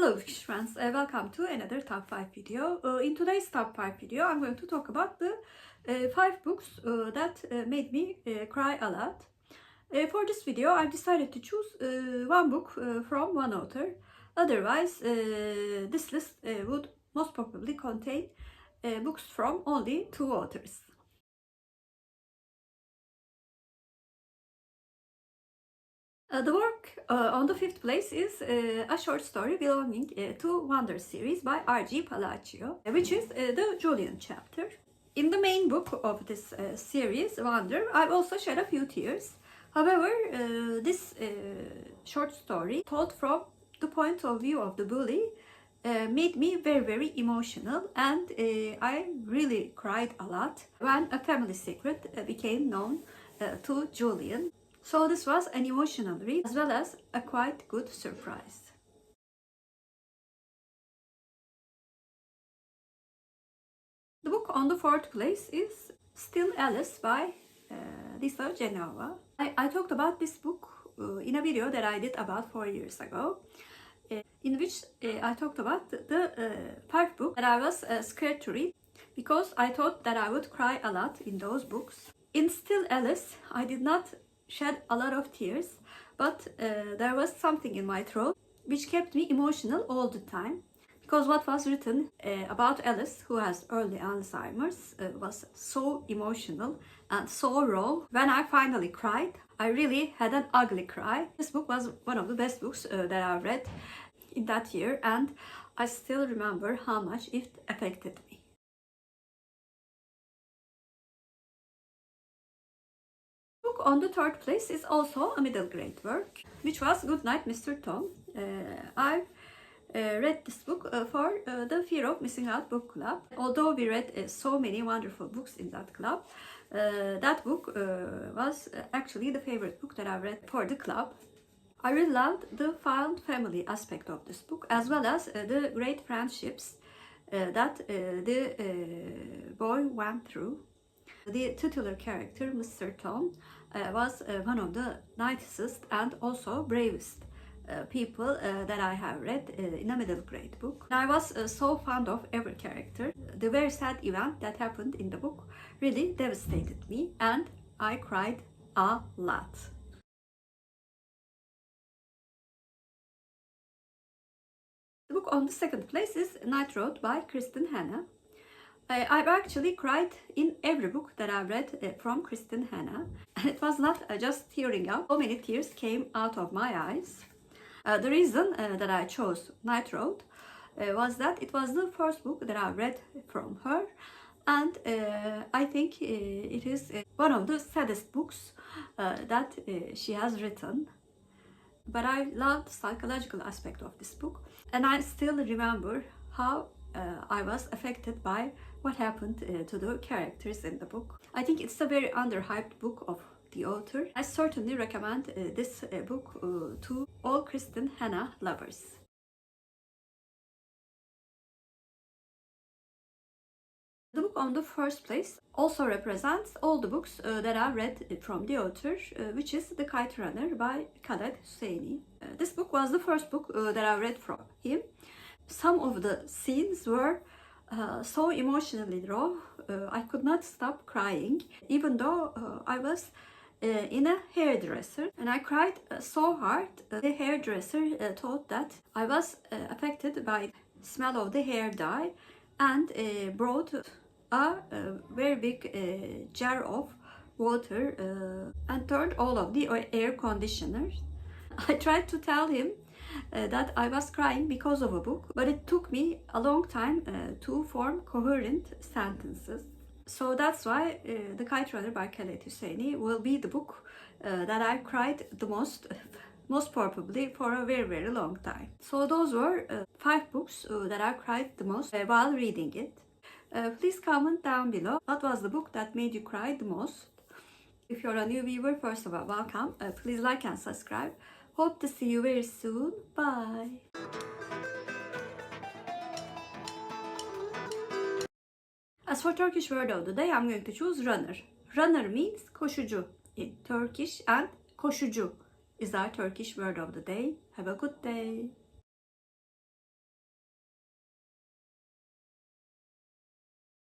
Hello Bookish friends, welcome to another top 5 video. In today's top 5 video, I'm going to talk about the 5 books that made me cry a lot. For this video, I've decided to choose one book from one author. Otherwise, this list would most probably contain books from only 2 authors. The work on the 5th place is a short story belonging to Wonder series by R.G. Palacio, which is the Julian chapter. In the main book of this series, Wonder, I've also shed a few tears. However, this short story, told from the point of view of the bully, made me very emotional, and I really cried a lot when a family secret became known to Julian. So this was an emotional read as well as a quite good surprise. The book on the 4th place is Still Alice by Genova. I talked about this book in a video that I did about 4 years ago, in which I talked about the 5 books that I was scared to read because I thought that I would cry a lot in those books. In Still Alice, I did not shed a lot of tears, but there was something in my throat which kept me emotional all the time, because what was written about Alice, who has early Alzheimer's, was so emotional and so raw. When I finally cried, I really had an ugly cry. This book was one of the best books that I read in that year, and I still remember how much it affected me. On the 3rd place is also a middle grade work, which was Goodnight Mr. Tom. I've read this book for the Fear of Missing Out book club. Although we read so many wonderful books in that club, that book was actually the favorite book that I read for the club. I really loved the found family aspect of this book, as well as the great friendships that the boy went through. The titular character, Mr. Tom, was one of the nicest and also bravest people that I have read in a middle grade book. I was so fond of every character. The very sad event that happened in the book really devastated me, and I cried a lot. The book on the 2nd place is Night Road by Kristin. I've actually cried in every book that I've read from Kristin. And it was not just tearing up. So many tears came out of my eyes. The reason that I chose Night Road was that it was the first book that I read from her. And I think it is one of the saddest books that she has written. But I loved the psychological aspect of this book. And I still remember how I was affected by what happened to the characters in the book. I think it's a very underhyped book of the author. I certainly recommend this book to all Kristin lovers. The book on the 1st place also represents all the books that I read from the author, which is The Kite Runner by Khaled Hosseini. This book was the first book that I read from him. Some of the scenes were so emotionally raw, I could not stop crying, even though I was in a hairdresser, and I cried so hard. The hairdresser thought that I was affected by the smell of the hair dye, and brought a very big jar of water and turned all of the air conditioners. I tried to tell him that I was crying because of a book, but it took me a long time to form coherent sentences. So that's why The Kite Runner by Khaled Hosseini will be the book that I cried the most probably for a very long time. So those were 5 books that I cried the most while reading it. Please comment down below what was the book that made you cry the most. If you're a new viewer, first of all, welcome. Please like and subscribe. Hope to see you very soon. Bye. As for Turkish word of the day, I'm going to choose runner. Runner means koşucu in Turkish, and koşucu is our Turkish word of the day. Have a good day.